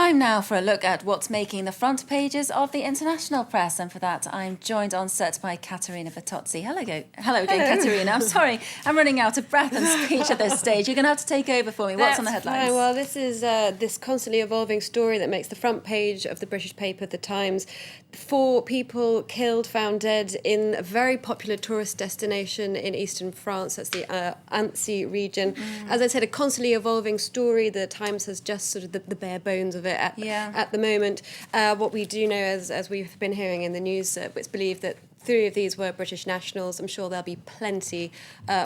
Time now for a look at what's making the front pages of the international press, and for that I'm joined on set by Caterina Bertozzi. Hello again, Caterina. I'm sorry, I'm running out of breath and speech at this stage. You're going to have to take over for me. What's on the headlines? Well, this is this constantly evolving story that makes the front page of the British paper, The Times. 4 people killed, found dead in a very popular tourist destination in eastern France. That's the Annecy region. As I said, a constantly evolving story. The Times has just sort of the bare bones of it at the moment. What we do know, as we've been hearing in the news, it's believed that 3 of these were British nationals. I'm sure there'll be plenty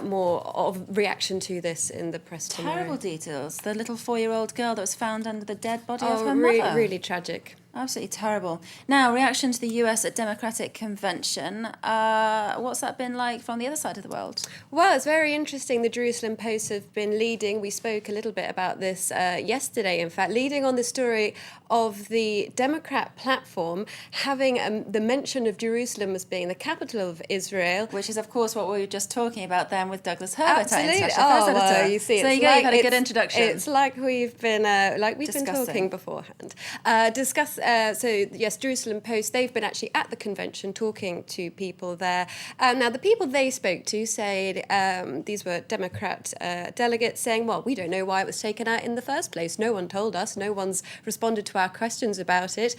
more of reaction to this in the press tomorrow. Terrible details. The little 4-year-old girl that was found under the dead body of her mother. Really tragic. Absolutely terrible. Now, reaction to the US Democratic Convention. What's that been like from the other side of the world? Well, it's very interesting. The Jerusalem Post have been leading. We spoke a little bit about this yesterday, in fact, leading on the story of the Democrat platform having the mention of Jerusalem as being the capital of Israel. Which is, of course, what we were just talking about then with Douglas Herbert. Absolutely. Well, you see, so you got a good introduction. It's like we've been talking beforehand. So yes, Jerusalem Post, they've been actually at the convention talking to people there. Now, the people they spoke to said these were Democrat delegates saying, well, we don't know why it was taken out in the first place. No one told us. No one's responded to our questions about it.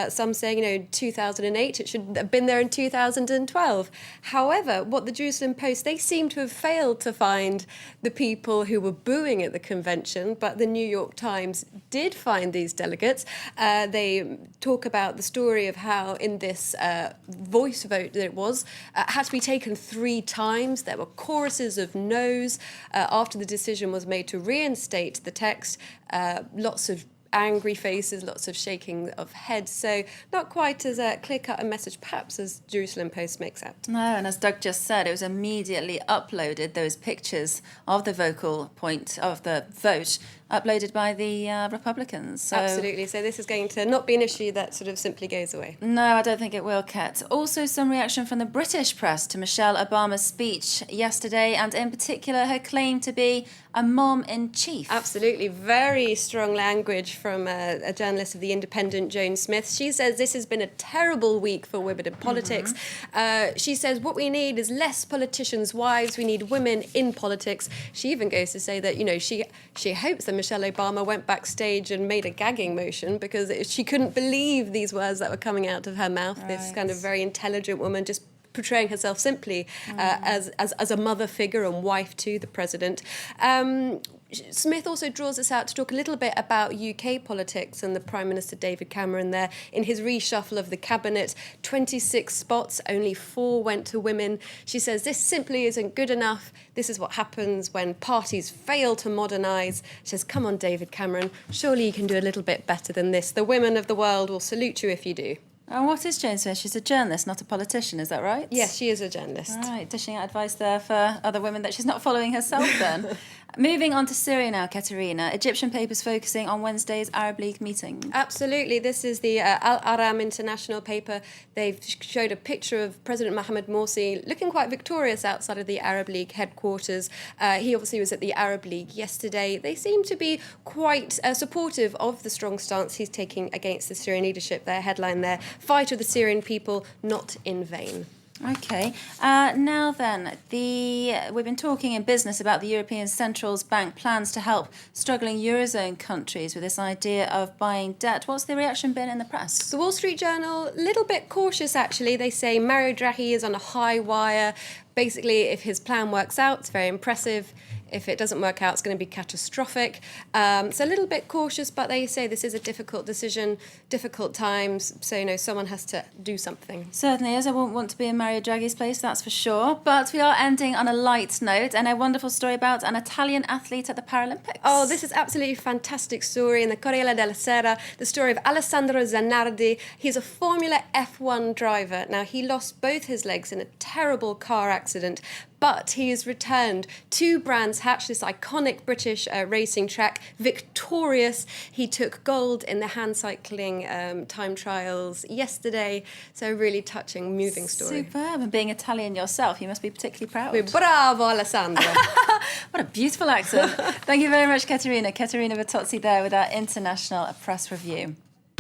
Some saying, 2008, it should have been there in 2012. However, what the Jerusalem Post, they seem to have failed to find the people who were booing at the convention, but the New York Times did find these delegates. They talk about the story of how in this voice vote that it was, had to be taken 3 times. There were choruses of no's after the decision was made to reinstate the text. Lots of angry faces, lots of shaking of heads. So not quite as clear-cut a message, perhaps, as Jerusalem Post makes out. No, and as Doug just said, it was immediately uploaded, those pictures of the vocal point of the vote, uploaded by the Republicans. So, absolutely. So this is going to not be an issue that sort of simply goes away. No, I don't think it will, Kat. Also, some reaction from the British press to Michelle Obama's speech yesterday, and in particular her claim to be a mom-in-chief. Absolutely. Very strong language from a journalist of The Independent, Joan Smith. She says this has been a terrible week for women in politics. She says what we need is less politicians' wives. We need women in politics. She even goes to say that, she hopes that Michelle Obama went backstage and made a gagging motion because she couldn't believe these words that were coming out of her mouth. Right. This kind of very intelligent woman just portraying herself simply as a mother figure and wife to the president. Smith also draws us out to talk a little bit about UK politics and the Prime Minister David Cameron there. In his reshuffle of the cabinet, 26 spots, only 4 went to women. She says this simply isn't good enough. This is what happens when parties fail to modernise. She says, come on, David Cameron, surely you can do a little bit better than this. The women of the world will salute you if you do. And what is Jane Smith? She's a journalist, not a politician, is that right? Yes, she is a journalist. All right, dishing out advice there for other women that she's not following herself then. Moving on to Syria now, Caterina. Egyptian papers focusing on Wednesday's Arab League meeting. Absolutely. This is the Al-Aram International paper. They've showed a picture of President Mohamed Morsi looking quite victorious outside of the Arab League headquarters. He obviously was at the Arab League yesterday. They seem to be quite supportive of the strong stance he's taking against the Syrian leadership. Their headline there, fight of the Syrian people, not in vain. Okay. Now then, we've been talking in business about the European Central Bank plans to help struggling Eurozone countries with this idea of buying debt. What's the reaction been in the press? The Wall Street Journal, a little bit cautious, actually. They say Mario Draghi is on a high wire. Basically, if his plan works out, it's very impressive. If it doesn't work out, it's going to be catastrophic. So a little bit cautious, but they say this is a difficult decision, difficult times. So, someone has to do something. Certainly is. I wouldn't want to be in Mario Draghi's place, that's for sure. But we are ending on a light note and a wonderful story about an Italian athlete at the Paralympics. Oh, this is absolutely a fantastic story in the Corriere della Sera, the story of Alessandro Zanardi. He's a Formula F1 driver. Now, he lost both his legs in a terrible car accident but he has returned to Brands Hatch, this iconic British racing track, victorious. He took gold in the hand cycling time trials yesterday. So really touching, moving story. Superb. And being Italian yourself, you must be particularly proud. Bravo, Alessandro. What a beautiful accent. Thank you very much, Caterina. Caterina Bertozzi there with our International Press Review.